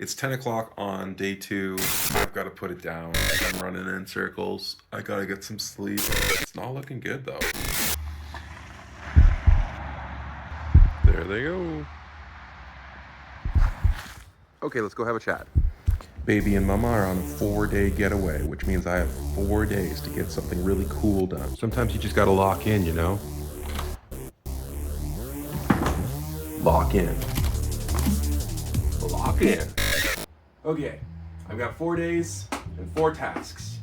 It's 10 o'clock on day 2. I've got to put it down. I'm running in circles. I gotta get some sleep. It's not looking good though. There they go. Okay, let's go have a chat. Baby and Mama are on a 4-day getaway, which means I have 4 days to get something really cool done. Sometimes you just gotta lock in, you know? Lock in. Lock in. Okay, I've got 4 days and 4 tasks.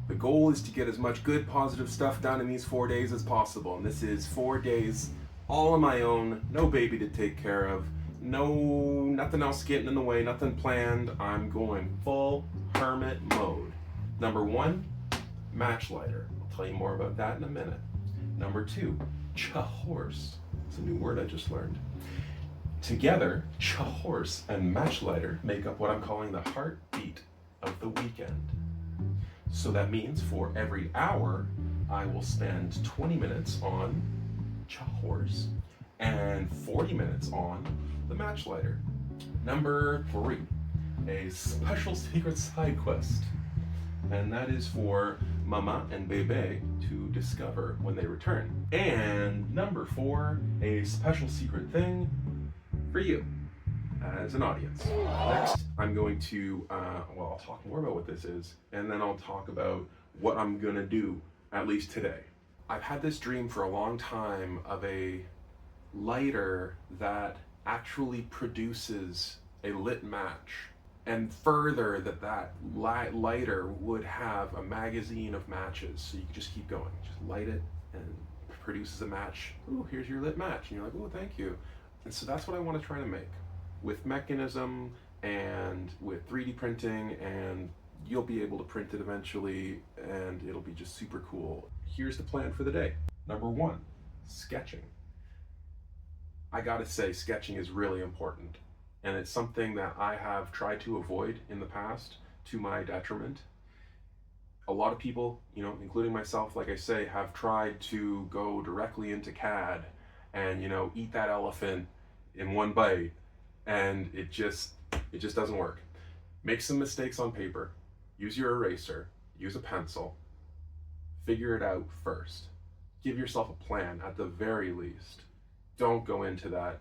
The goal is to get as much good, positive stuff done in these 4 days as possible. And this is 4 days all on my own, no baby to take care of, nothing else getting in the way, nothing planned. I'm going full hermit mode. Number 1, match lighter. I'll tell you more about that in a minute. Number 2, cha-horse. It's a new word I just learned. Together, cha-horse and match lighter make up what I'm calling the heartbeat of the weekend. So that means for every hour, I will spend 20 minutes on cha-horse and 40 minutes on the match lighter. Number 3, a special secret side quest. And that is for Mama and Bebe to discover when they return. And number 4, a special secret thing for you as an audience. Next, I'm going to, I'll talk more about what this is, and then I'll talk about what I'm gonna do, at least today. I've had this dream for a long time of a lighter that actually produces a lit match, and further that lighter would have a magazine of matches, so you can just keep going. Just light it and it produces a match. Ooh, here's your lit match. And you're like, oh, thank you. And so that's what I want to try to make with mechanism and with 3D printing, and you'll be able to print it eventually and it'll be just super cool. Here's the plan for the day. Number 1, sketching. I gotta say, sketching is really important, and it's something that I have tried to avoid in the past to my detriment. A lot of people, including myself, like I say, have tried to go directly into CAD and eat that elephant in one bite, and it just doesn't work. Make some mistakes on paper, use your eraser, use a pencil, figure it out first. Give yourself a plan at the very least. Don't go into that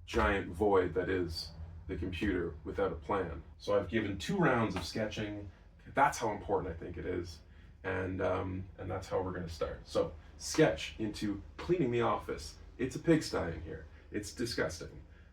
giant void that is the computer without a plan. So I've given 2 rounds of sketching. That's how important I think it is, and that's how we're gonna start. So sketch into cleaning the office. It's a pigsty in here. It's disgusting.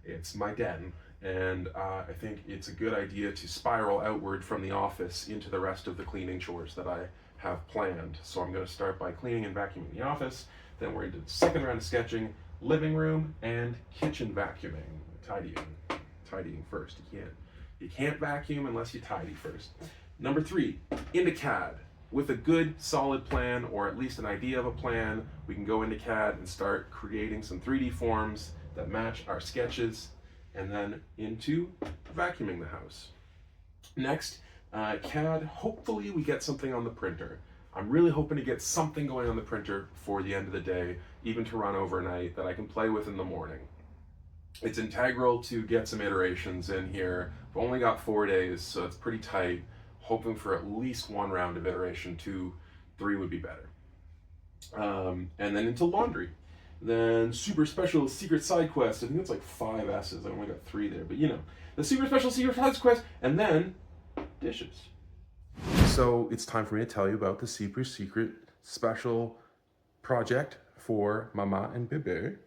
It's my den, and I think it's a good idea to spiral outward from the office into the rest of the cleaning chores that I have planned. So I'm going to start by cleaning and vacuuming the office. Then we're into the second round of sketching, living room and kitchen vacuuming, tidying first. You can't vacuum unless you tidy first. Number 3, into CAD. With a good, solid plan, or at least an idea of a plan, we can go into CAD and start creating some 3D forms that match our sketches, and then into vacuuming the house. Next, CAD, hopefully we get something on the printer. I'm really hoping to get something going on the printer for the end of the day, even to run overnight, that I can play with in the morning. It's integral to get some iterations in here. I've only got 4 days, so it's pretty tight. Hoping for at least 1 round of iteration. 2, 3 would be better. And then into laundry. Then super special secret side quest. I think it's like 5 S's. I only got 3 there, but the super special secret side quest, and then dishes. So it's time for me to tell you about the super secret special project for Mama and Bebe.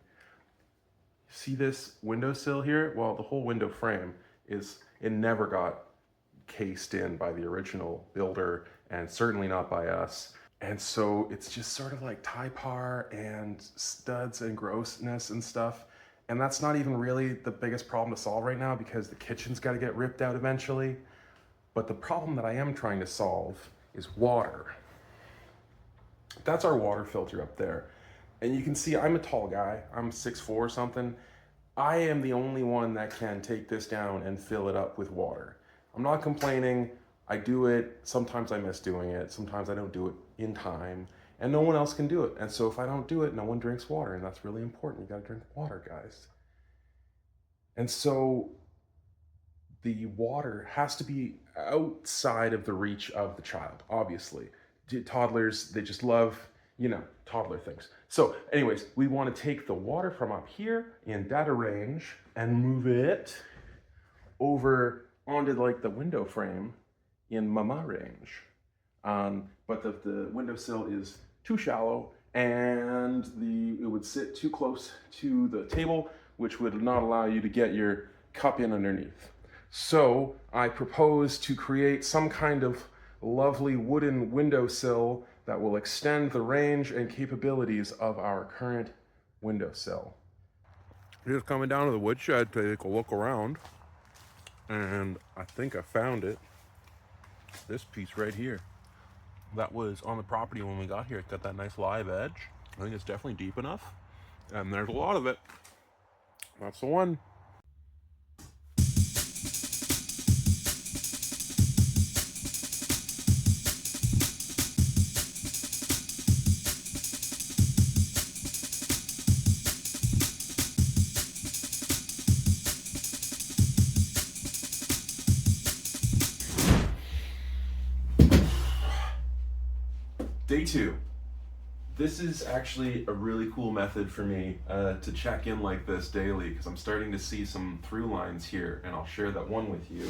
See this windowsill here? Well, the whole window frame it never got cased in by the original builder, and certainly not by us. And so it's just sort of like Typar and studs and grossness and stuff. And that's not even really the biggest problem to solve right now, because the kitchen's got to get ripped out eventually. But the problem that I am trying to solve is water. That's our water filter up there. And you can see I'm a tall guy. I'm 6'4" or something. I am the only one that can take this down and fill it up with water. I'm not complaining. I do it. Sometimes I miss doing it. Sometimes I don't do it in time. And no one else can do it. And so if I don't do it, no one drinks water. And that's really important. You gotta drink water, guys. And so the water has to be outside of the reach of the child, obviously. Toddlers, they just love, toddler things. So anyways, we want to take the water from up here in data range and move it over onto like the window frame in mama range. But the windowsill is too shallow and it would sit too close to the table, which would not allow you to get your cup in underneath. So I propose to create some kind of lovely wooden windowsill that will extend the range and capabilities of our current windowsill. Just coming down to the woodshed to take a look around, and I think I found it. This piece right here. That was on the property when we got here. It's got that nice live edge. I think it's definitely deep enough, and there's a lot of it. That's the one. Day 2. This is actually a really cool method for me to check in like this daily, because I'm starting to see some through lines here, and I'll share that one with you.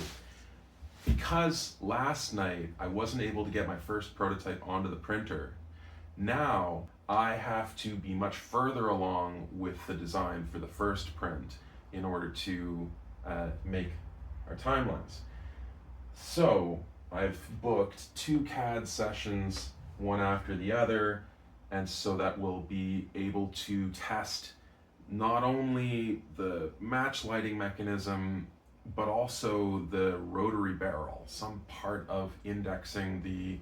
Because last night I wasn't able to get my first prototype onto the printer, now I have to be much further along with the design for the first print in order to make our timelines. So I've booked 2 CAD sessions, one after the other, and so that we'll be able to test not only the match lighting mechanism, but also the rotary barrel, some part of indexing the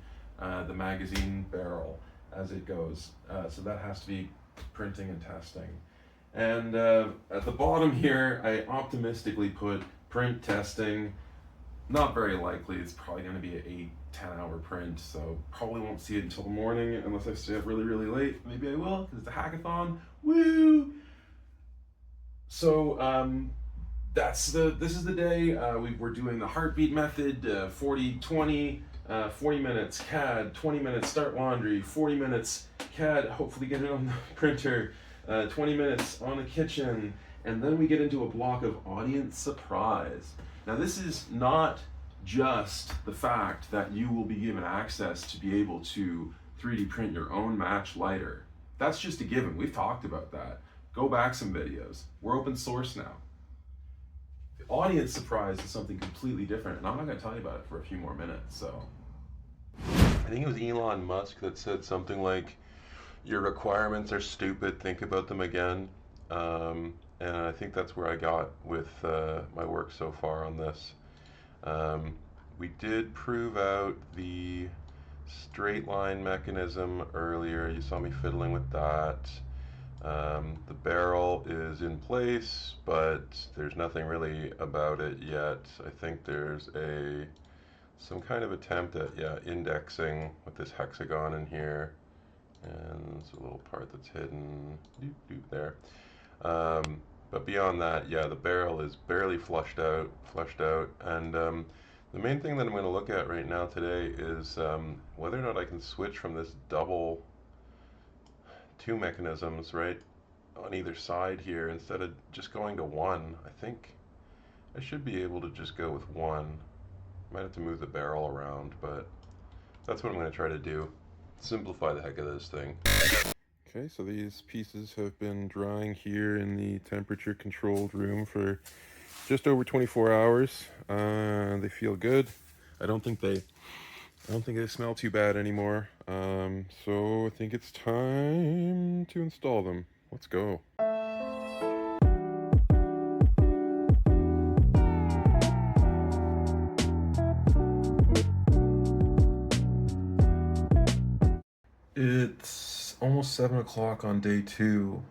magazine barrel as it goes. So that has to be printing and testing. And at the bottom here, I optimistically put print testing. Not very likely. It's probably going to be an 8-10 hour print, so probably won't see it until the morning unless I stay up really, really late. Maybe I will, because it's a hackathon. Woo! So this is the day. We're doing the heartbeat method, 40-20, 40 minutes CAD, 20 minutes start laundry, 40 minutes CAD, hopefully get it on the printer, 20 minutes on the kitchen, and then we get into a block of audience surprise. Now this is not just the fact that you will be given access to be able to 3D print your own match lighter. That's just a given. We've talked about that. Go back some videos. We're open source now. The audience surprise is something completely different, and I'm not going to tell you about it for a few more minutes. So I think it was Elon Musk that said something like, "Your requirements are stupid. Think about them again." And I think that's where I got with my work so far on this. We did prove out the straight line mechanism earlier. You saw me fiddling with that. The barrel is in place, but there's nothing really about it yet. I think there's some kind of attempt at indexing with this hexagon in here, and there's a little part that's hidden there. But beyond that, the barrel is barely flushed out, and the main thing that I'm going to look at right now today is whether or not I can switch from this double 2 mechanisms right on either side here instead of just going to 1. I think I should be able to just go with 1. Might have to move the barrel around, but that's what I'm going to try to do. Simplify the heck of this thing. Okay, so these pieces have been drying here in the temperature controlled room for just over 24 hours. They feel good. I don't think they smell too bad anymore. So I think it's time to install them. Let's go. It's almost 7 o'clock on day 2,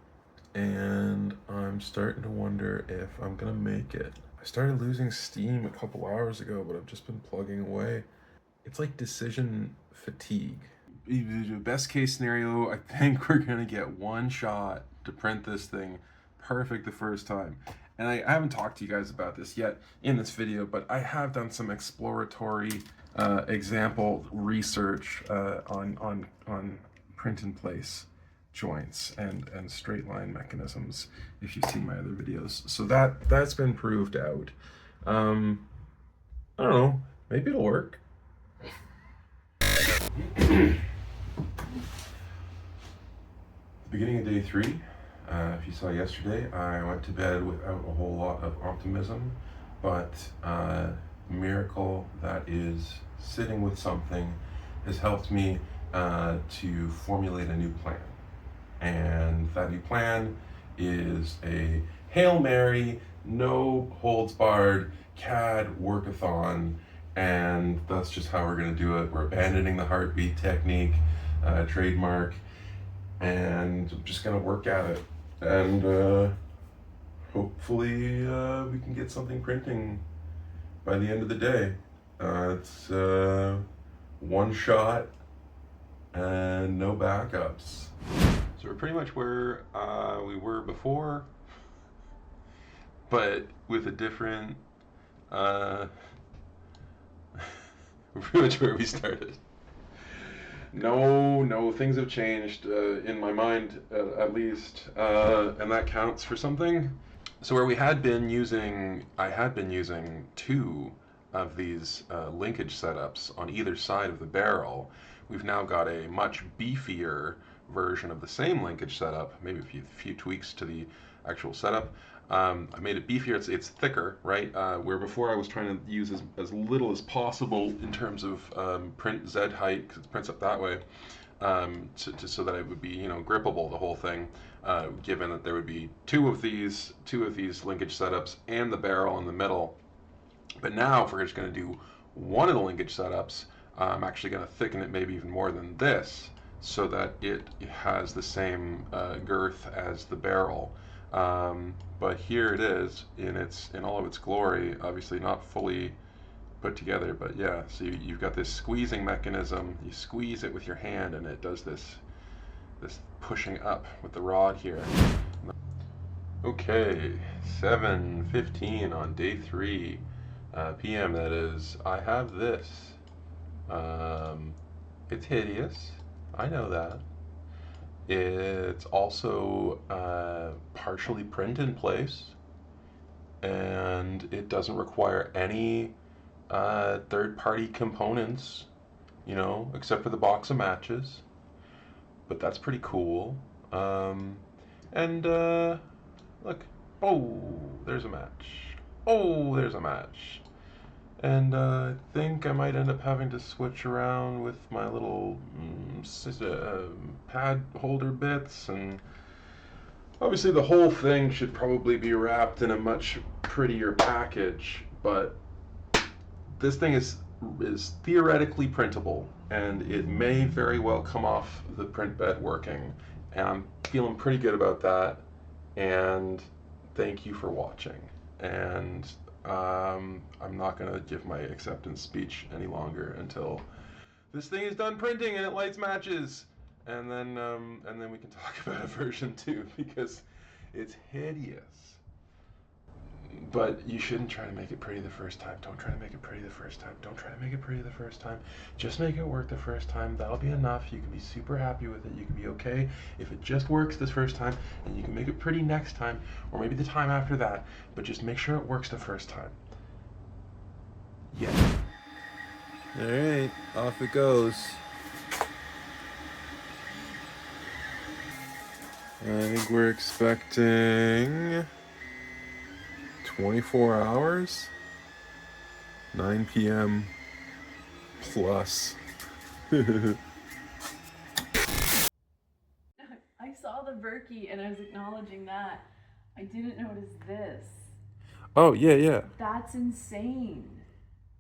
and I'm starting to wonder if I'm gonna make it. I started losing steam a couple hours ago, but I've just been plugging away. It's like decision fatigue. Best case scenario, I think we're gonna get 1 shot to print this thing perfect the first time. and I haven't talked to you guys about this yet in this video, but I have done some exploratory example research on print in place joints and straight line mechanisms, if you've seen my other videos. So that's been proved out. I don't know, maybe it'll work. Beginning of day 3, if you saw yesterday, I went to bed without a whole lot of optimism, but miracle that is sitting with something has helped me to formulate a new plan. And that new plan is a Hail Mary, no holds barred CAD workathon, and that's just how we're going to do it. We're abandoning the heartbeat technique, trademark, and I'm just going to work at it. And hopefully we can get something printing by the end of the day. It's one shot and no backups. So we're pretty much where we were before, but with a different, we're pretty much where we started. No, things have changed in my mind, at least, and that counts for something. So where I had been using 2 of these linkage setups on either side of the barrel, we've now got a much beefier version of the same linkage setup, maybe a few tweaks to the actual setup. I made it beefier, it's thicker, right? Where before I was trying to use as little as possible in terms of print Z height, because it prints up that way, so that it would be, grippable, the whole thing, given that there would be two of these linkage setups and the barrel in the middle. But now, if we're just going to do one of the linkage setups, I'm actually going to thicken it maybe even more than this, so that it has the same girth as the barrel. But here it is in all of its glory. Obviously not fully put together, but yeah. So you've got this squeezing mechanism. You squeeze it with your hand, and it does this pushing up with the rod here. Okay, 7:15 on day 3 p.m. That is. I have this. It's hideous. I know that. It's also partially print in place, and it doesn't require any third-party components, except for the box of matches. But that's pretty cool. And look, oh, there's a match. Oh, there's a match. And I think I might end up having to switch around with my little pad holder bits, and obviously the whole thing should probably be wrapped in a much prettier package, but this thing is theoretically printable, and it may very well come off the print bed working, and I'm feeling pretty good about that. And thank you for watching, and I'm not going to give my acceptance speech any longer until this thing is done printing and it lights matches, and then we can talk about a version 2, because it's hideous. But you shouldn't try to make it pretty the first time. Don't try to make it pretty the first time. Don't try to make it pretty the first time. Just make it work the first time. That'll be enough. You can be super happy with it. You can be okay if it just works this first time, and you can make it pretty next time, or maybe the time after that, but just make sure it works the first time. Yeah. Alright, off it goes. I think we're expecting 24 hours, 9 p.m. plus. I saw the Berkey and I was acknowledging that. I didn't notice this. Oh, yeah. That's insane.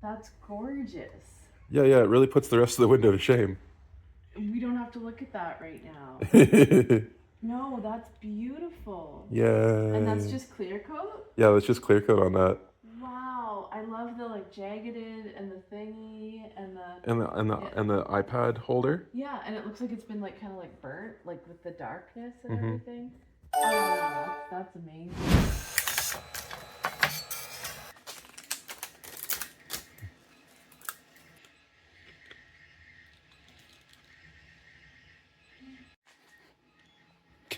That's gorgeous. Yeah, it really puts the rest of the window to shame. We don't have to look at that right now. No, that's beautiful. Yeah. And that's just clear coat? Yeah, that's just clear coat on that. Wow, I love the jaggeded and the thingy and the iPad holder. Yeah, and it looks like it's been kind of burnt, with the darkness and everything. Oh, that's amazing.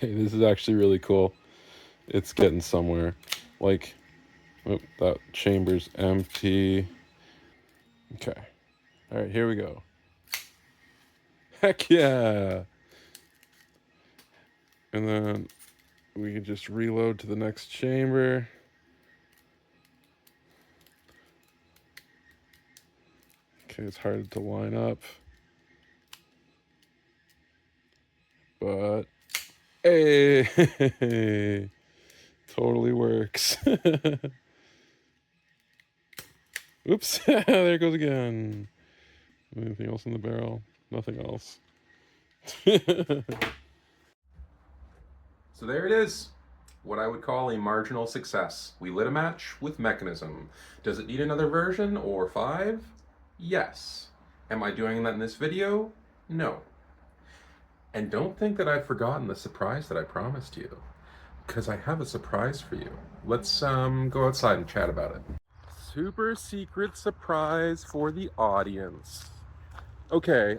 Okay, this is actually really cool. It's getting somewhere. Like, oh, that chamber's empty. Okay. All right, here we go. Heck yeah! And then we can just reload to the next chamber. Okay, it's hard to line up. But, hey! Totally works. Oops, there it goes again. Anything else in the barrel? Nothing else. So there it is. What I would call a marginal success. We lit a match with mechanism. Does it need another version or 5? Yes. Am I doing that in this video? No. And don't think that I've forgotten the surprise that I promised you, because I have a surprise for you. Let's go outside and chat about it. Super secret surprise for the audience. Okay,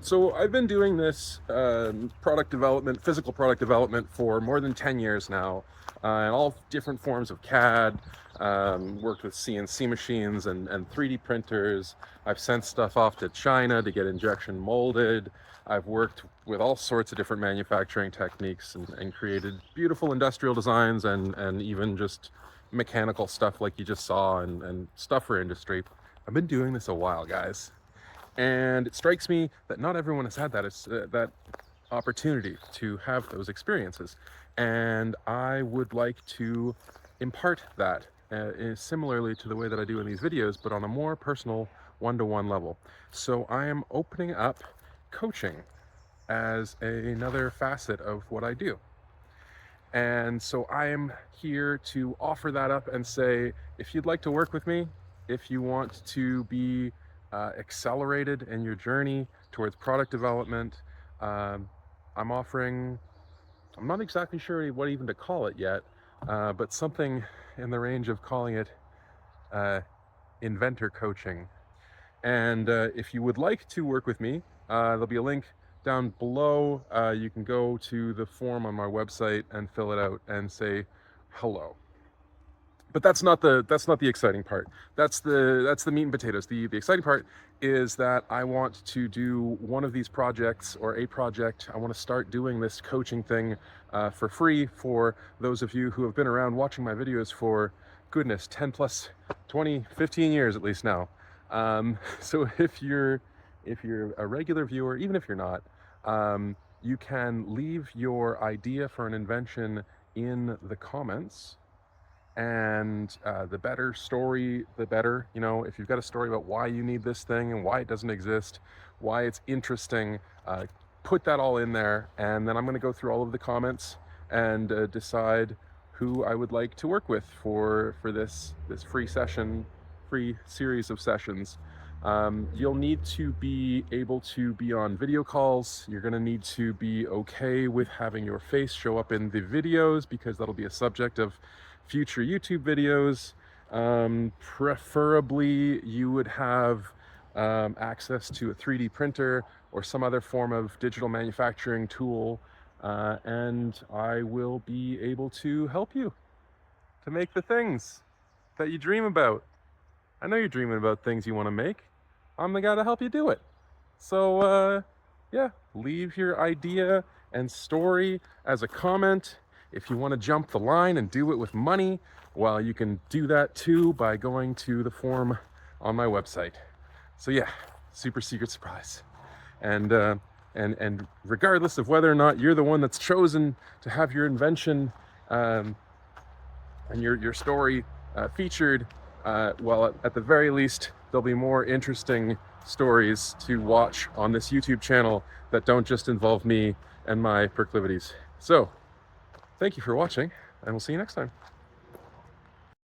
so I've been doing this product development, physical product development for more than 10 years now, in all different forms of CAD, worked with CNC machines and 3D printers. I've sent stuff off to China to get injection molded. I've worked with all sorts of different manufacturing techniques and created beautiful industrial designs and even just mechanical stuff like you just saw and stuff for industry. I've been doing this a while, guys. And it strikes me that not everyone has had that opportunity to have those experiences. And I would like to impart that similarly to the way that I do in these videos, but on a more personal one-to-one level. So I am opening up coaching as another facet of what I do. And so I am here to offer that up and say, if you'd like to work with me, if you want to be accelerated in your journey towards product development, I'm offering, I'm not exactly sure what even to call it yet, but something in the range of calling it inventor coaching. And if you would like to work with me, there'll be a link down below. You can go to the form on my website and fill it out and say hello. But that's not the exciting part. That's the meat and potatoes. The exciting part is that I want to do one of these projects or a project. I want to start doing this coaching thing for free for those of you who have been around watching my videos for, goodness, 10 plus 20, 15 years at least now. So if you're a regular viewer, even if you're not, you can leave your idea for an invention in the comments. And the better story, the better. You know, if you've got a story about why you need this thing and why it doesn't exist, why it's interesting, put that all in there. And then I'm going to go through all of the comments and decide who I would like to work with for this free session, free series of sessions. You'll need to be able to be on video calls. You're going to need to be okay with having your face show up in the videos, because that'll be a subject of future YouTube videos. Preferably you would have access to a 3D printer or some other form of digital manufacturing tool, and I will be able to help you to make the things that you dream about. I know you're dreaming about things you want to make. I'm the guy to help you do it. So yeah, leave your idea and story as a comment. If you want to jump the line and do it with money, well, you can do that too by going to the form on my website. So yeah, super secret surprise. And regardless of whether or not you're the one that's chosen to have your invention and your story featured, well, at the very least, there'll be more interesting stories to watch on this YouTube channel that don't just involve me and my proclivities. So, thank you for watching, and we'll see you next time.